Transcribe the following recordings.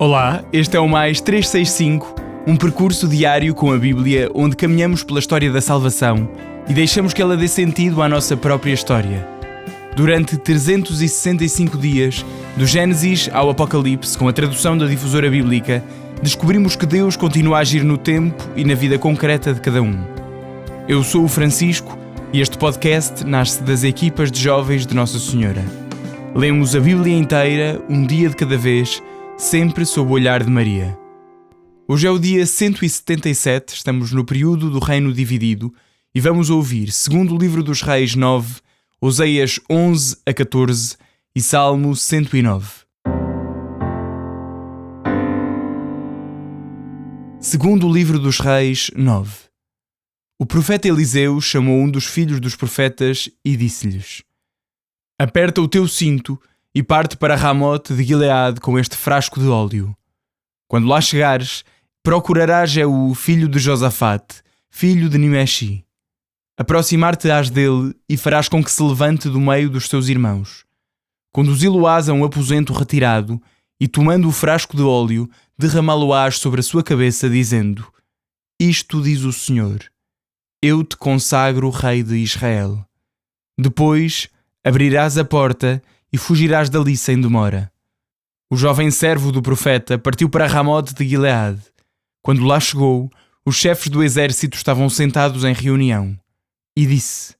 Olá, este é o Mais 365, um percurso diário com a Bíblia onde caminhamos pela história da salvação e deixamos que ela dê sentido à nossa própria história. Durante 365 dias, do Gênesis ao Apocalipse, com a tradução da Difusora Bíblica, descobrimos que Deus continua a agir no tempo e na vida concreta de cada um. Eu sou o Francisco e este podcast nasce das equipas de jovens de Nossa Senhora. Lemos a Bíblia inteira, um dia de cada vez, sempre sob o olhar de Maria. Hoje é o dia 177, estamos no período do Reino Dividido e vamos ouvir, segundo o livro dos Reis 9, Oseias 11 a 14 e Salmo 109. Segundo o livro dos Reis 9. O profeta Eliseu chamou um dos filhos dos profetas e disse-lhes: Aperta o teu cinto e parte para Ramote de Gileade com este frasco de óleo. Quando lá chegares, procurarás Jeú, filho de Josafate, filho de Nimesi. Aproximar-te-ás dele e farás com que se levante do meio dos teus irmãos. Conduzi-lo-ás a um aposento retirado e, tomando o frasco de óleo, derramá-lo-ás sobre a sua cabeça, dizendo: Isto diz o Senhor: Eu te consagro o rei de Israel. Depois abrirás a porta e fugirás dali sem demora. O jovem servo do profeta partiu para Ramote de Gileade. Quando lá chegou, os chefes do exército estavam sentados em reunião. E disse: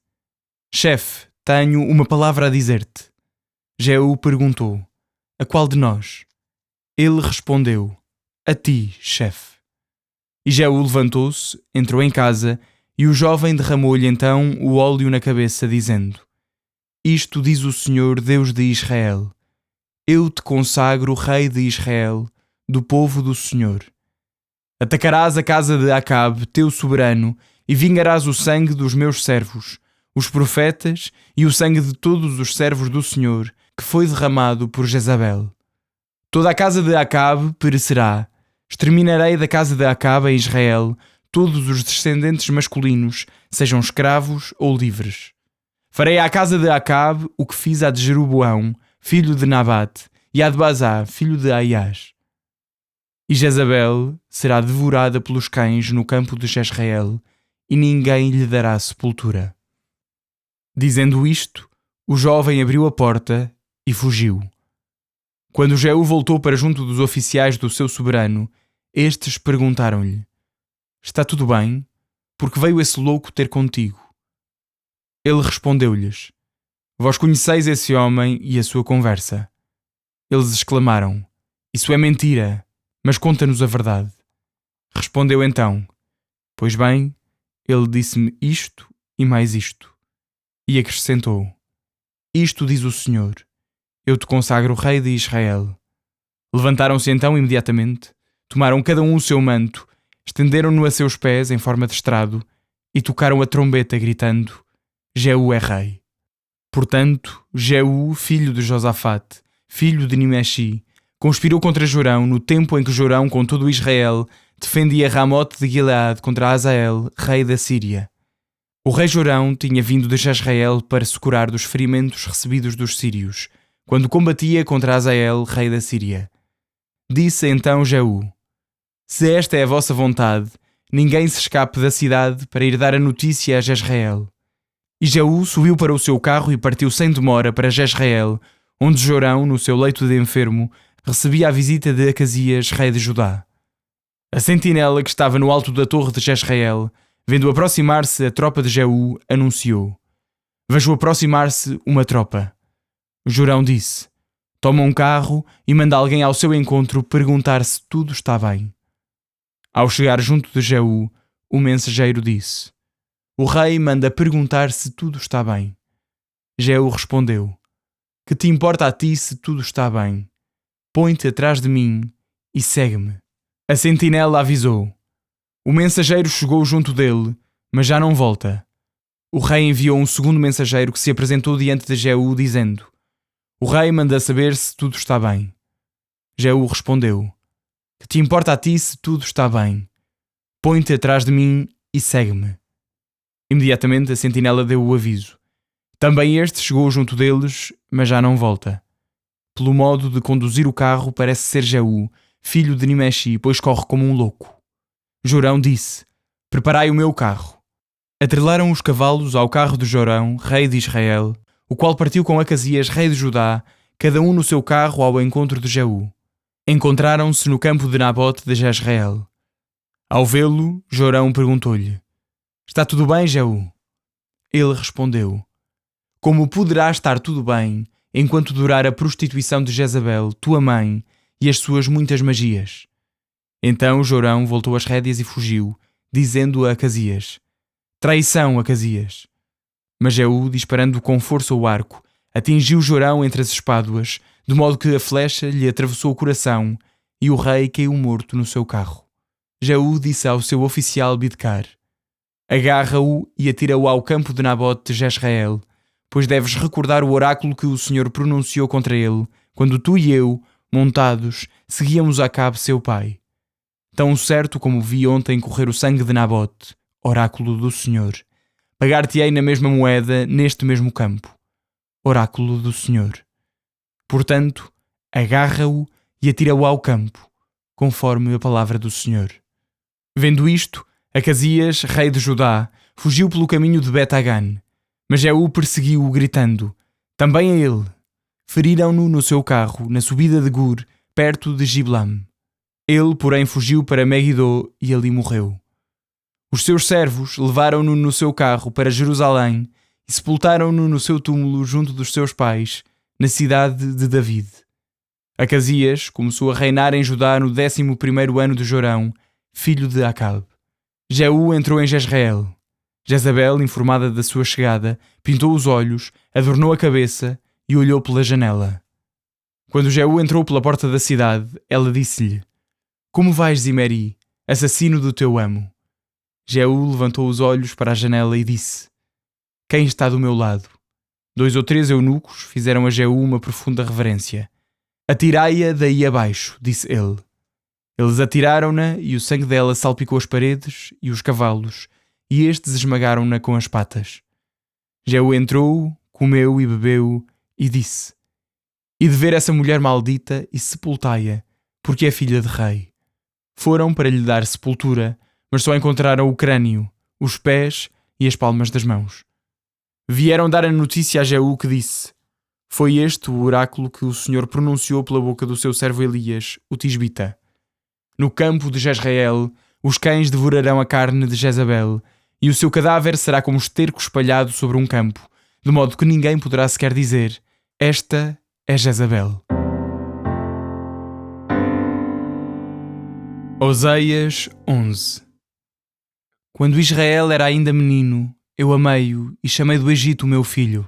Chefe, tenho uma palavra a dizer-te. Jeú perguntou: A qual de nós? Ele respondeu: A ti, chefe. E Jeú levantou-se, entrou em casa, e o jovem derramou-lhe então o óleo na cabeça, dizendo: Isto diz o Senhor, Deus de Israel: Eu te consagro rei de Israel, do povo do Senhor. Atacarás a casa de Acabe, teu soberano, e vingarás o sangue dos meus servos, os profetas, e o sangue de todos os servos do Senhor, que foi derramado por Jezabel. Toda a casa de Acabe perecerá. Exterminarei da casa de Acabe em Israel todos os descendentes masculinos, sejam escravos ou livres. Farei à casa de Acabe o que fiz à de Jeroboão, filho de Nabate, e à de Bazá, filho de Aias. E Jezabel será devorada pelos cães no campo de Jezreel, e ninguém lhe dará sepultura. Dizendo isto, o jovem abriu a porta e fugiu. Quando Jeú voltou para junto dos oficiais do seu soberano, estes perguntaram-lhe: Está tudo bem? Porque veio esse louco ter contigo? Ele respondeu-lhes: Vós conheceis esse homem e a sua conversa. Eles exclamaram: Isso é mentira, mas conta-nos a verdade. Respondeu então: Pois bem, ele disse-me isto e mais isto. E acrescentou: Isto diz o Senhor: Eu te consagro rei de Israel. Levantaram-se então imediatamente, tomaram cada um o seu manto, estenderam-no a seus pés em forma de estrado e tocaram a trombeta, gritando: Jeú é rei. Portanto, Jeú, filho de Josafate, filho de Nimesi, conspirou contra Jorão no tempo em que Jorão, com todo Israel, defendia Ramote de Gileade contra Hazael, rei da Síria. O rei Jorão tinha vindo de Jezreel para se curar dos ferimentos recebidos dos sírios, quando combatia contra Hazael, rei da Síria. Disse então Jeú: Se esta é a vossa vontade, ninguém se escape da cidade para ir dar a notícia a Jezreel. E Jeú subiu para o seu carro e partiu sem demora para Jezreel, onde Jorão, no seu leito de enfermo, recebia a visita de Acasias, rei de Judá. A sentinela que estava no alto da torre de Jezreel, vendo aproximar-se a tropa de Jeú, anunciou: Vejo aproximar-se uma tropa. Jorão disse: Toma um carro e manda alguém ao seu encontro perguntar se tudo está bem. Ao chegar junto de Jeú, o mensageiro disse: O rei manda perguntar se tudo está bem. Jeú respondeu: Que te importa a ti se tudo está bem? Põe-te atrás de mim e segue-me. A sentinela avisou. O mensageiro chegou junto dele, mas já não volta. O rei enviou um segundo mensageiro que se apresentou diante de Jeú, dizendo: O rei manda saber se tudo está bem. Jeú respondeu: Que te importa a ti se tudo está bem? Põe-te atrás de mim e segue-me. Imediatamente a sentinela deu o aviso. Também este chegou junto deles, mas já não volta. Pelo modo de conduzir o carro parece ser Jeú, filho de Nimeshi, pois corre como um louco. Jorão disse: Preparai o meu carro. Atrelaram os cavalos ao carro de Jorão, rei de Israel, o qual partiu com Acasias, rei de Judá, cada um no seu carro ao encontro de Jeú. Encontraram-se no campo de Nabote de Jezreel. Ao vê-lo, Jorão perguntou-lhe: Está tudo bem, Jeú? Ele respondeu: Como poderá estar tudo bem enquanto durar a prostituição de Jezabel, tua mãe, e as suas muitas magias? Então Jorão voltou as rédeas e fugiu, dizendo a Acasias: Traição, Acasias! Mas Jeú, disparando com força o arco, atingiu Jorão entre as espáduas, de modo que a flecha lhe atravessou o coração, e o rei caiu morto no seu carro. Jeú disse ao seu oficial Bidkar: Agarra-o e atira-o ao campo de Nabote de Jezreel, pois deves recordar o oráculo que o Senhor pronunciou contra ele, quando tu e eu, montados, seguíamos Acabe seu pai. Tão certo como vi ontem correr o sangue de Nabote, oráculo do Senhor, pagar-te-ei na mesma moeda neste mesmo campo, oráculo do Senhor. Portanto, agarra-o e atira-o ao campo, conforme a palavra do Senhor. Vendo isto, Acasias, rei de Judá, fugiu pelo caminho de Bet-Hagan, mas Jeú perseguiu-o gritando: Também a ele. Feriram-no no seu carro, na subida de Gur, perto de Giblam. Ele, porém, fugiu para Megiddo e ali morreu. Os seus servos levaram-no no seu carro para Jerusalém e sepultaram-no no seu túmulo junto dos seus pais, na cidade de David. Acasias começou a reinar em Judá no 11º ano de Jorão, filho de Acabe. Jeú entrou em Jezreel. Jezabel, informada da sua chegada, pintou os olhos, adornou a cabeça e olhou pela janela. Quando Jeú entrou pela porta da cidade, ela disse-lhe: Como vais, Zimeri, assassino do teu amo? Jeú levantou os olhos para a janela e disse: Quem está do meu lado? 2 ou 3 eunucos fizeram a Jeú uma profunda reverência. Atirai-a daí abaixo, disse ele. Eles atiraram-na e o sangue dela salpicou as paredes e os cavalos, e estes esmagaram-na com as patas. Jeú entrou, comeu e bebeu, e disse: E de ver essa mulher maldita e sepultai-a, porque é filha de rei. Foram para lhe dar sepultura, mas só encontraram o crânio, os pés e as palmas das mãos. Vieram dar a notícia a Jeú, que disse: Foi este o oráculo que o Senhor pronunciou pela boca do seu servo Elias, o Tisbita. No campo de Jezreel, os cães devorarão a carne de Jezabel, e o seu cadáver será como esterco espalhado sobre um campo, de modo que ninguém poderá sequer dizer: Esta é Jezabel. Oseias 11. Quando Israel era ainda menino, eu amei-o e chamei do Egito o meu filho.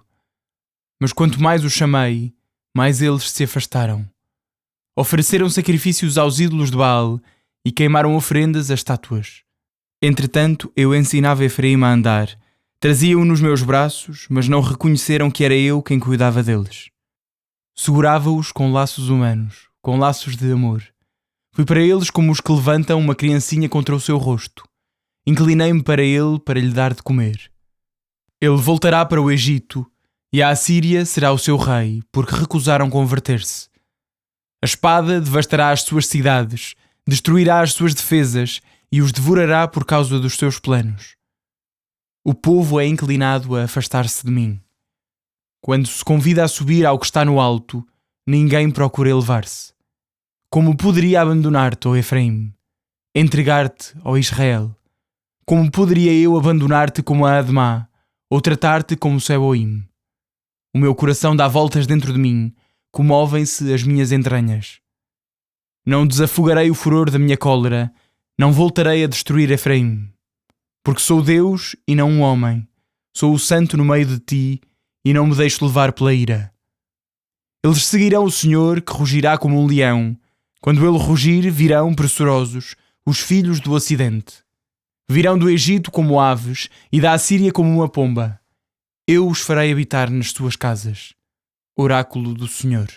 Mas quanto mais o chamei, mais eles se afastaram. Ofereceram sacrifícios aos ídolos de Baal e queimaram oferendas a estátuas. Entretanto, eu ensinava Efraim a andar, trazia-o nos meus braços, mas não reconheceram que era eu quem cuidava deles. Segurava-os com laços humanos, com laços de amor. Fui para eles como os que levantam uma criancinha contra o seu rosto. Inclinei-me para ele para lhe dar de comer. Ele voltará para o Egito, e a Assíria será o seu rei, porque recusaram converter-se. A espada devastará as suas cidades, destruirá as suas defesas e os devorará por causa dos seus planos. O povo é inclinado a afastar-se de mim. Quando se convida a subir ao que está no alto, ninguém procura elevar-se. Como poderia abandonar-te, ó Efraim? Entregar-te, ó Israel? Como poderia eu abandonar-te como a Admá, ou tratar-te como Seboim? O meu coração dá voltas dentro de mim, comovem-se as minhas entranhas. Não desafogarei o furor da minha cólera, não voltarei a destruir Efraim. Porque sou Deus e não um homem, sou o santo no meio de ti e não me deixo levar pela ira. Eles seguirão o Senhor, que rugirá como um leão. Quando ele rugir, virão pressurosos os filhos do ocidente. Virão do Egito como aves e da Assíria como uma pomba. Eu os farei habitar nas suas casas. Oráculo do Senhor.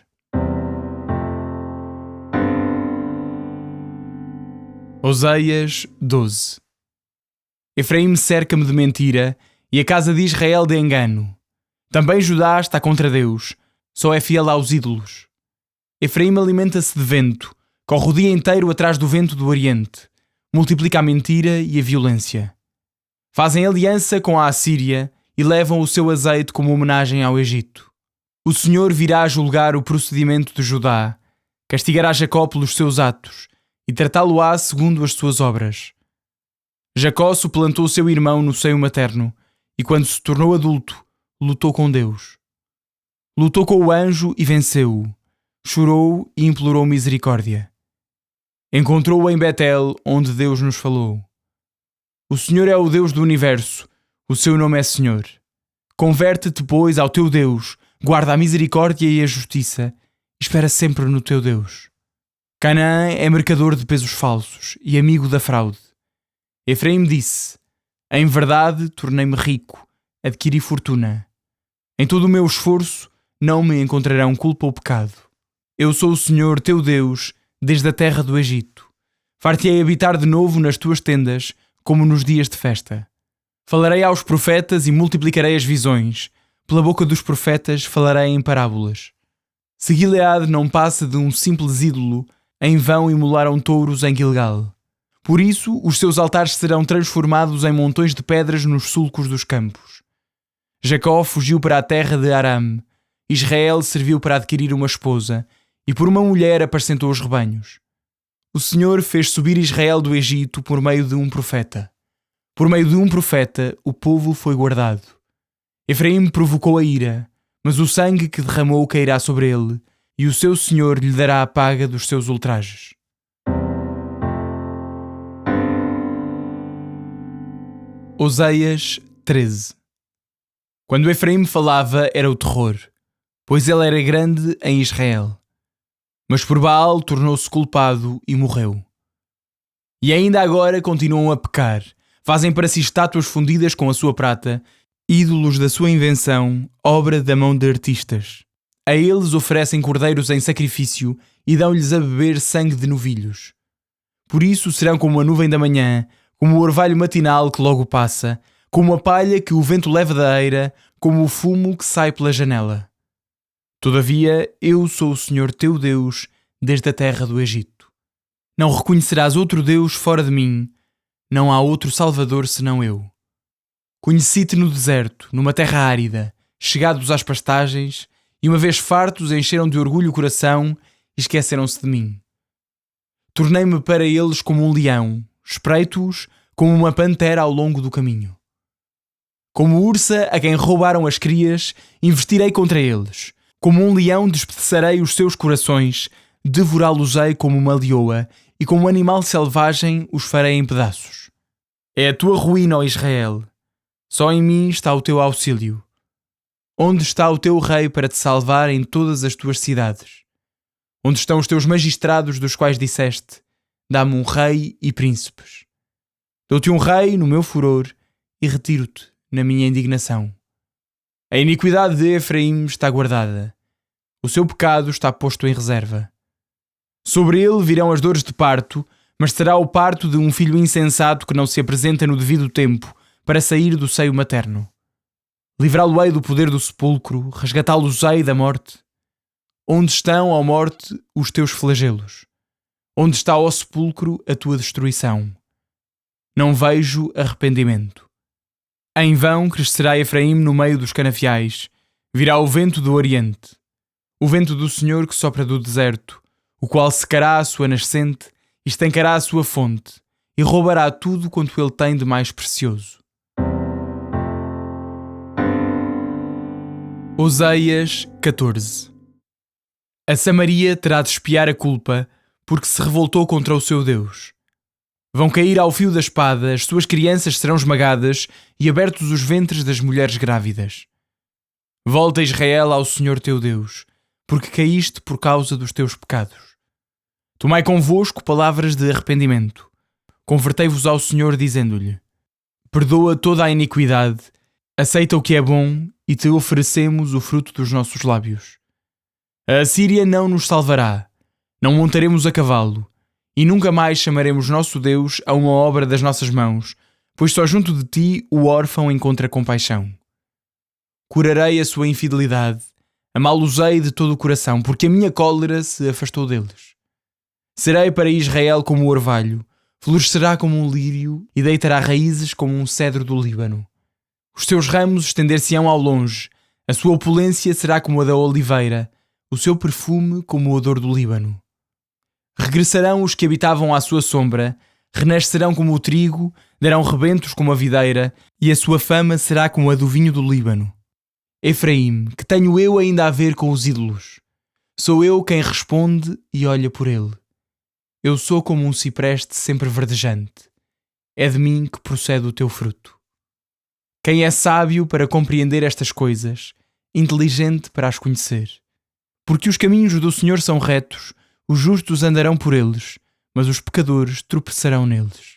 Oseias 12. Efraim cerca-me de mentira e a casa de Israel de engano. Também Judá está contra Deus, só é fiel aos ídolos. Efraim alimenta-se de vento, corre o dia inteiro atrás do vento do Oriente, multiplica a mentira e a violência. Fazem aliança com a Assíria e levam o seu azeite como homenagem ao Egito. O Senhor virá julgar o procedimento de Judá, castigará Jacó pelos seus atos e tratá-lo-á segundo as suas obras. Jacó suplantou seu irmão no seio materno e, quando se tornou adulto, lutou com Deus. Lutou com o anjo e venceu-o. Chorou e implorou misericórdia. Encontrou-o em Betel, onde Deus nos falou. O Senhor é o Deus do universo, o seu nome é Senhor. Converte-te, pois, ao teu Deus, guarda a misericórdia e a justiça, espera sempre no teu Deus. Canaã é mercador de pesos falsos e amigo da fraude. Efraim disse: em verdade tornei-me rico, adquiri fortuna. Em todo o meu esforço não me encontrarão culpa ou pecado. Eu sou o Senhor teu Deus, desde a terra do Egito. Far-te-ei habitar de novo nas tuas tendas, como nos dias de festa. Falarei aos profetas e multiplicarei as visões. Pela boca dos profetas falarei em parábolas. Se Gileade não passa de um simples ídolo, em vão imolaram touros em Gilgal. Por isso, os seus altares serão transformados em montões de pedras nos sulcos dos campos. Jacó fugiu para a terra de Aram. Israel serviu para adquirir uma esposa, e por uma mulher apacentou os rebanhos. O Senhor fez subir Israel do Egito por meio de um profeta. Por meio de um profeta, o povo foi guardado. Efraim provocou a ira, mas o sangue que derramou cairá sobre ele, e o seu Senhor lhe dará a paga dos seus ultrajes. Oseias 13. Quando Efraim falava, era o terror, pois ele era grande em Israel. Mas por Baal tornou-se culpado e morreu. E ainda agora continuam a pecar, fazem para si estátuas fundidas com a sua prata, ídolos da sua invenção, obra da mão de artistas. A eles oferecem cordeiros em sacrifício e dão-lhes a beber sangue de novilhos. Por isso serão como a nuvem da manhã, como o orvalho matinal que logo passa, como a palha que o vento leva da eira, como o fumo que sai pela janela. Todavia, eu sou o Senhor teu Deus, desde a terra do Egito. Não reconhecerás outro Deus fora de mim, não há outro Salvador senão eu. Conheci-te no deserto, numa terra árida, chegados às pastagens, e uma vez fartos encheram de orgulho o coração e esqueceram-se de mim. Tornei-me para eles como um leão, espreito-os como uma pantera ao longo do caminho. Como ursa a quem roubaram as crias, investirei contra eles. Como um leão despedaçarei os seus corações, devorá-los-ei como uma leoa, e como um animal selvagem os farei em pedaços. É a tua ruína, ó Israel. Só em mim está o teu auxílio. Onde está o teu rei para te salvar em todas as tuas cidades? Onde estão os teus magistrados dos quais disseste: dá-me um rei e príncipes? Dou-te um rei no meu furor e retiro-te na minha indignação. A iniquidade de Efraim está guardada. O seu pecado está posto em reserva. Sobre ele virão as dores de parto, mas será o parto de um filho insensato que não se apresenta no devido tempo para sair do seio materno. Livrá-lo-ei do poder do sepulcro, resgatá-los-ei da morte. Onde estão, ó morte, os teus flagelos? Onde está, ó sepulcro, a tua destruição? Não vejo arrependimento. Em vão crescerá Efraim no meio dos canaviais. Virá o vento do Oriente. O vento do Senhor que sopra do deserto, o qual secará a sua nascente, estancará a sua fonte, e roubará tudo quanto ele tem de mais precioso. Oseias 14. A Samaria terá de expiar a culpa, porque se revoltou contra o seu Deus. Vão cair ao fio da espada, as suas crianças serão esmagadas e abertos os ventres das mulheres grávidas. Volta, Israel, ao Senhor teu Deus, porque caíste por causa dos teus pecados. Tomai convosco palavras de arrependimento. Convertei-vos ao Senhor, dizendo-lhe: perdoa toda a iniquidade, aceita o que é bom e te oferecemos o fruto dos nossos lábios. A Assíria não nos salvará, não montaremos a cavalo, e nunca mais chamaremos nosso Deus a uma obra das nossas mãos, pois só junto de ti o órfão encontra compaixão. Curarei a sua infidelidade, amá-los-ei de todo o coração, porque a minha cólera se afastou deles. Serei para Israel como o orvalho, florescerá como um lírio e deitará raízes como um cedro do Líbano. Os seus ramos estender-se-ão ao longe, a sua opulência será como a da oliveira, o seu perfume como o odor do Líbano. Regressarão os que habitavam à sua sombra, renascerão como o trigo, darão rebentos como a videira, e a sua fama será como a do vinho do Líbano. Efraim, que tenho eu ainda a ver com os ídolos? Sou eu quem responde e olha por ele. Eu sou como um cipreste sempre verdejante. É de mim que procede o teu fruto. Quem é sábio para compreender estas coisas, inteligente para as conhecer? Porque os caminhos do Senhor são retos, os justos andarão por eles, mas os pecadores tropeçarão neles.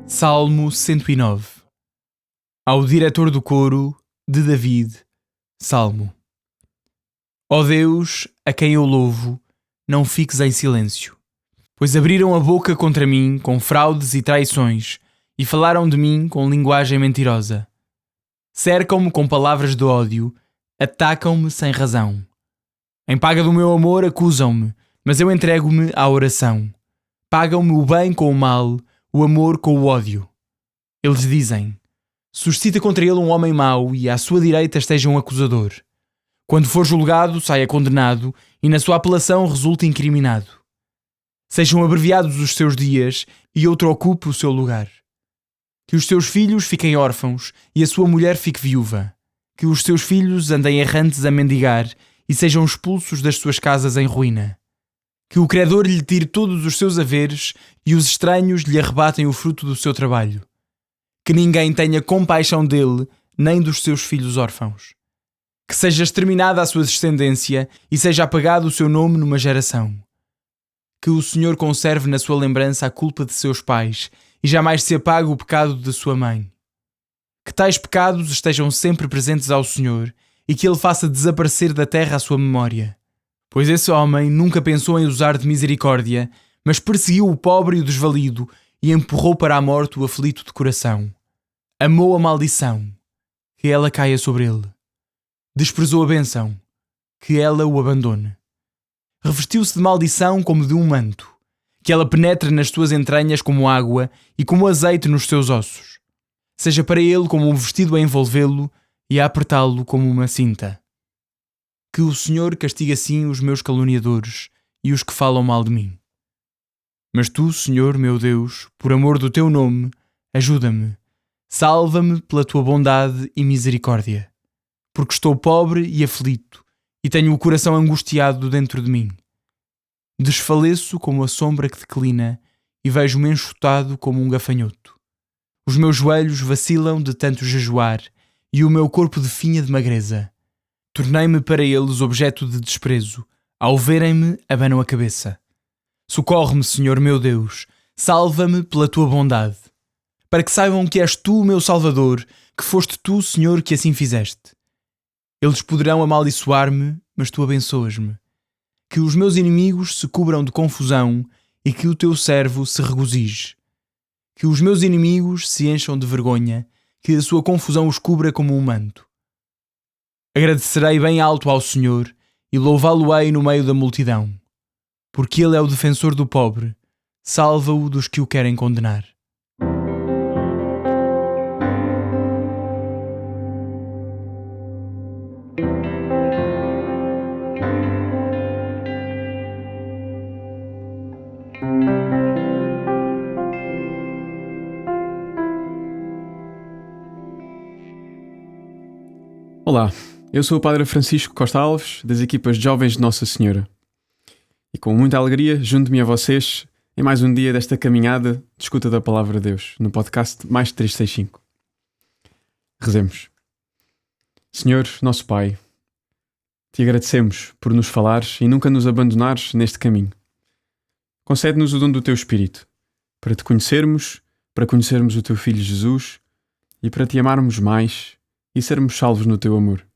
Salmo 109. Ao diretor do coro, de David, Salmo. Ó Deus, a quem eu louvo, não fiques em silêncio, pois abriram a boca contra mim com fraudes e traições e falaram de mim com linguagem mentirosa. Cercam-me com palavras de ódio, atacam-me sem razão. Em paga do meu amor acusam-me, mas eu entrego-me à oração. Pagam-me o bem com o mal, o amor com o ódio. Eles dizem: suscita contra ele um homem mau e à sua direita esteja um acusador. Quando for julgado, saia condenado e na sua apelação resulte incriminado. Sejam abreviados os seus dias e outro ocupe o seu lugar. Que os seus filhos fiquem órfãos e a sua mulher fique viúva. Que os seus filhos andem errantes a mendigar e sejam expulsos das suas casas em ruína. Que o credor lhe tire todos os seus haveres e os estranhos lhe arrebatem o fruto do seu trabalho. Que ninguém tenha compaixão dele, nem dos seus filhos órfãos. Que seja exterminada a sua descendência e seja apagado o seu nome numa geração. Que o Senhor conserve na sua lembrança a culpa de seus pais e jamais se apague o pecado de sua mãe. Que tais pecados estejam sempre presentes ao Senhor e que ele faça desaparecer da terra a sua memória. Pois esse homem nunca pensou em usar de misericórdia, mas perseguiu o pobre e o desvalido e empurrou para a morte o aflito de coração. Amou a maldição, que ela caia sobre ele. Desprezou a bênção, que ela o abandone. Revestiu-se de maldição como de um manto, que ela penetre nas suas entranhas como água e como azeite nos seus ossos. Seja para ele como um vestido a envolvê-lo e a apertá-lo como uma cinta. Que o Senhor castigue assim os meus caluniadores e os que falam mal de mim. Mas tu, Senhor meu Deus, por amor do teu nome, ajuda-me, salva-me pela tua bondade e misericórdia. Porque estou pobre e aflito, e tenho o coração angustiado dentro de mim. Desfaleço como a sombra que declina, e vejo-me enxotado como um gafanhoto. Os meus joelhos vacilam de tanto jejuar, e o meu corpo definha de magreza. Tornei-me para eles objeto de desprezo, ao verem-me abanam a cabeça. Socorre-me, Senhor meu Deus, salva-me pela tua bondade. Para que saibam que és tu o meu Salvador, que foste tu, Senhor, que assim fizeste. Eles poderão amaldiçoar-me, mas tu abençoas-me. Que os meus inimigos se cubram de confusão e que o teu servo se regozije. Que os meus inimigos se encham de vergonha, que a sua confusão os cubra como um manto. Agradecerei bem alto ao Senhor e louvá-lo-ei no meio da multidão. Porque ele é o defensor do pobre, salva-o dos que o querem condenar. Olá, eu sou o Padre Francisco Costa Alves, das equipas de Jovens de Nossa Senhora. E com muita alegria, junto-me a vocês em mais um dia desta caminhada de escuta da Palavra de Deus, no podcast Mais 365. Rezemos. Senhor, nosso Pai, te agradecemos por nos falares e nunca nos abandonares neste caminho. Concede-nos o dom do teu Espírito, para te conhecermos, para conhecermos o teu Filho Jesus e para te amarmos mais e sermos salvos no teu amor.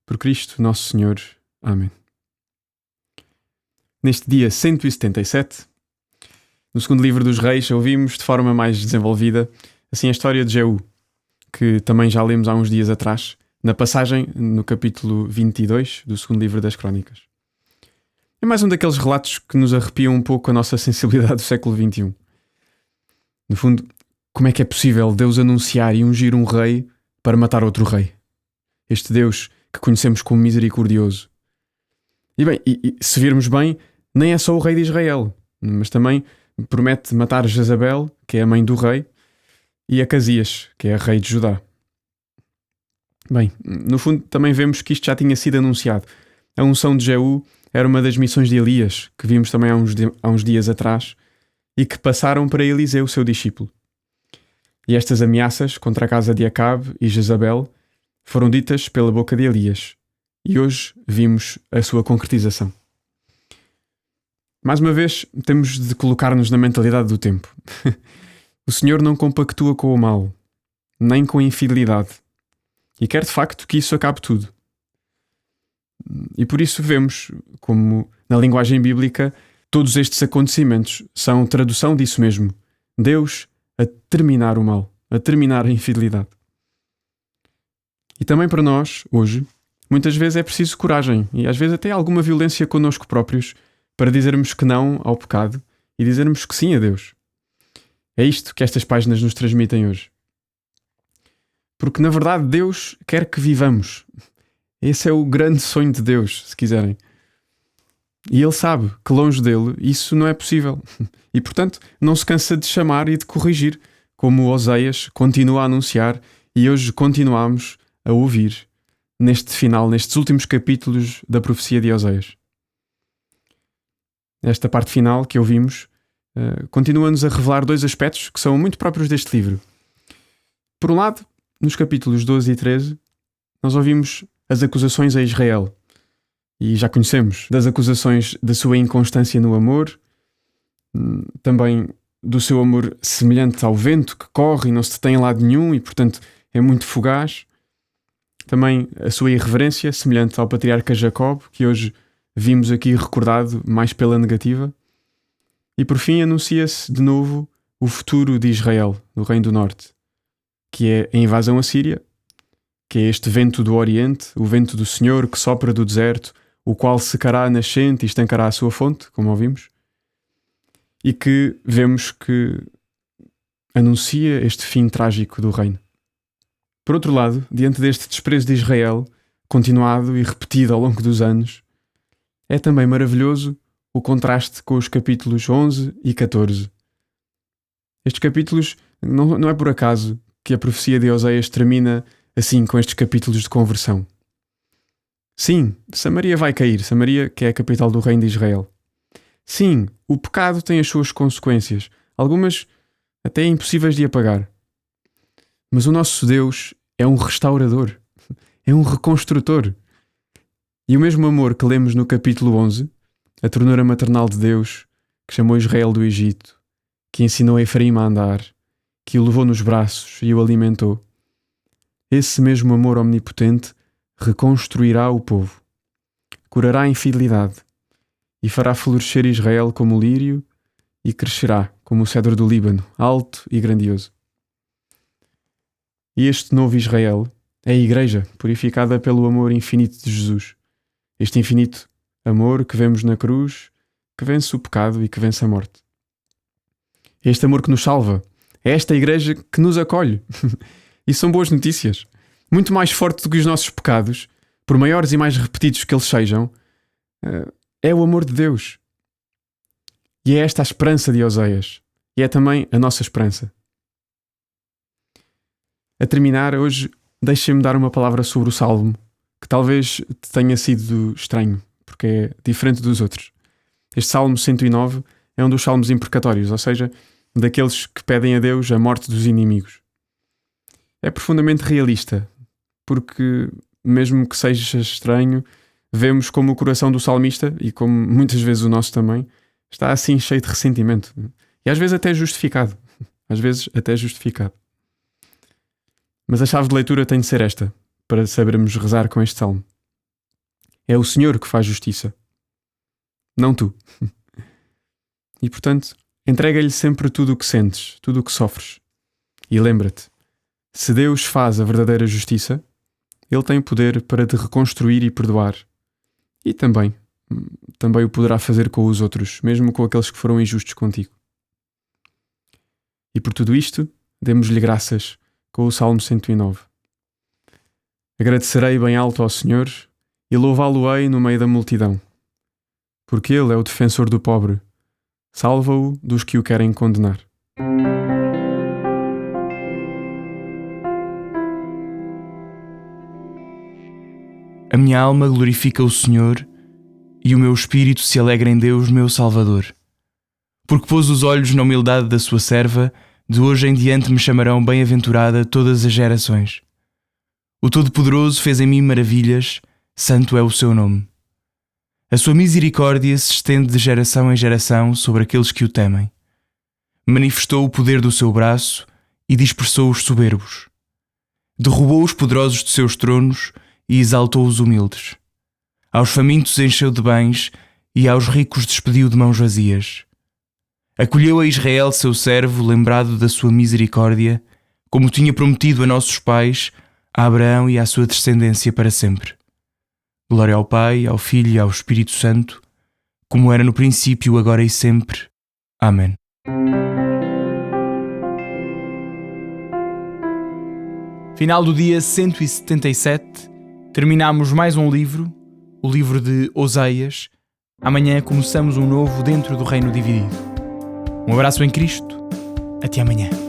Por Cristo, nosso Senhor. Amém. Neste dia 177, no segundo livro dos Reis, ouvimos de forma mais desenvolvida assim a história de Jeú, que também já lemos há uns dias atrás, na passagem no capítulo 22 do segundo livro das Crónicas. É mais um daqueles relatos que nos arrepiam um pouco a nossa sensibilidade do século XXI. No fundo, como é que é possível Deus anunciar e ungir um rei para matar outro rei? Este Deus que conhecemos como misericordioso. E bem, se virmos bem, nem é só o rei de Israel, mas também promete matar Jezabel, que é a mãe do rei, e Acasias, que é a rei de Judá. Bem, no fundo também vemos que isto já tinha sido anunciado. A unção de Jeú era uma das missões de Elias, que vimos também há uns dias atrás, e que passaram para Eliseu, seu discípulo. E estas ameaças contra a casa de Acabe e Jezabel foram ditas pela boca de Elias. E hoje vimos a sua concretização. Mais uma vez, temos de colocar-nos na mentalidade do tempo. O Senhor não compactua com o mal, nem com a infidelidade. E quer de facto que isso acabe tudo. E por isso vemos como, na linguagem bíblica, todos estes acontecimentos são tradução disso mesmo. Deus a terminar o mal, a terminar a infidelidade. E também para nós, hoje, muitas vezes é preciso coragem e às vezes até alguma violência connosco próprios para dizermos que não ao pecado e dizermos que sim a Deus. É isto que estas páginas nos transmitem hoje. Porque na verdade Deus quer que vivamos. Esse é o grande sonho de Deus, se quiserem. E Ele sabe que longe dele isso não é possível. E portanto não se cansa de chamar e de corrigir, como Oseias continua a anunciar e hoje continuamos a ouvir neste final, nestes últimos capítulos da profecia de Oseias. Esta parte final que ouvimos continua-nos a revelar dois aspectos que são muito próprios deste livro. Por um lado, nos capítulos 12 e 13, nós ouvimos as acusações a Israel. E já conhecemos das acusações da sua inconstância no amor, também do seu amor semelhante ao vento que corre e não se detém em lado nenhum e, portanto, é muito fugaz. Também a sua irreverência, semelhante ao patriarca Jacob, que hoje vimos aqui recordado mais pela negativa. E por fim anuncia-se de novo o futuro de Israel, do Reino do Norte, que é a invasão assíria, que é este vento do Oriente, o vento do Senhor que sopra do deserto, o qual secará a nascente e estancará a sua fonte, como ouvimos, e que vemos que anuncia este fim trágico do reino. Por outro lado, diante deste desprezo de Israel, continuado e repetido ao longo dos anos, é também maravilhoso o contraste com os capítulos 11 e 14. Estes capítulos, não é por acaso que a profecia de Oseias termina assim com estes capítulos de conversão. Sim, Samaria vai cair, Samaria que é a capital do reino de Israel. Sim, o pecado tem as suas consequências, algumas até impossíveis de apagar. Mas o nosso Deus é um restaurador, é um reconstrutor. E o mesmo amor que lemos no capítulo 11, a ternura maternal de Deus, que chamou Israel do Egito, que ensinou Efraim a andar, que o levou nos braços e o alimentou, esse mesmo amor omnipotente reconstruirá o povo, curará a infidelidade e fará florescer Israel como o lírio e crescerá como o cedro do Líbano, alto e grandioso. E este novo Israel é a Igreja purificada pelo amor infinito de Jesus. Este infinito amor que vemos na cruz, que vence o pecado e que vence a morte. Este amor que nos salva. É esta Igreja que nos acolhe. E são boas notícias. Muito mais forte do que os nossos pecados, por maiores e mais repetidos que eles sejam, é o amor de Deus. E é esta a esperança de Oseias. E é também a nossa esperança. A terminar, hoje, deixem-me dar uma palavra sobre o Salmo, que talvez te tenha sido estranho, porque é diferente dos outros. Este Salmo 109 é um dos salmos imprecatórios, ou seja, daqueles que pedem a Deus a morte dos inimigos. É profundamente realista, porque, mesmo que seja estranho, vemos como o coração do salmista, e como muitas vezes o nosso também, está assim cheio de ressentimento. E às vezes até justificado. Às vezes até justificado. Mas a chave de leitura tem de ser esta, para sabermos rezar com este salmo. É o Senhor que faz justiça, não tu. E portanto, entrega-lhe sempre tudo o que sentes, tudo o que sofres. E lembra-te, se Deus faz a verdadeira justiça, Ele tem o poder para te reconstruir e perdoar. E também o poderá fazer com os outros, mesmo com aqueles que foram injustos contigo. E por tudo isto, demos-lhe graças com o Salmo 109. Agradecerei bem alto ao Senhor e louvá-lo-ei no meio da multidão. Porque Ele é o defensor do pobre, salva-o dos que o querem condenar. A minha alma glorifica o Senhor e o meu espírito se alegra em Deus, meu Salvador. Porque pôs os olhos na humildade da sua serva, de hoje em diante me chamarão bem-aventurada todas as gerações. O Todo-Poderoso fez em mim maravilhas, santo é o seu nome. A sua misericórdia se estende de geração em geração sobre aqueles que o temem. Manifestou o poder do seu braço e dispersou os soberbos. Derrubou os poderosos de seus tronos e exaltou os humildes. Aos famintos encheu de bens e aos ricos despediu de mãos vazias. Acolheu a Israel, seu servo, lembrado da sua misericórdia, como tinha prometido a nossos pais, a Abraão e à sua descendência para sempre. Glória ao Pai, ao Filho e ao Espírito Santo, como era no princípio, agora e sempre. Amém. Final do dia 177. Terminamos mais um livro, o livro de Oseias. Amanhã começamos um novo dentro do Reino Dividido. Um abraço em Cristo. Até amanhã.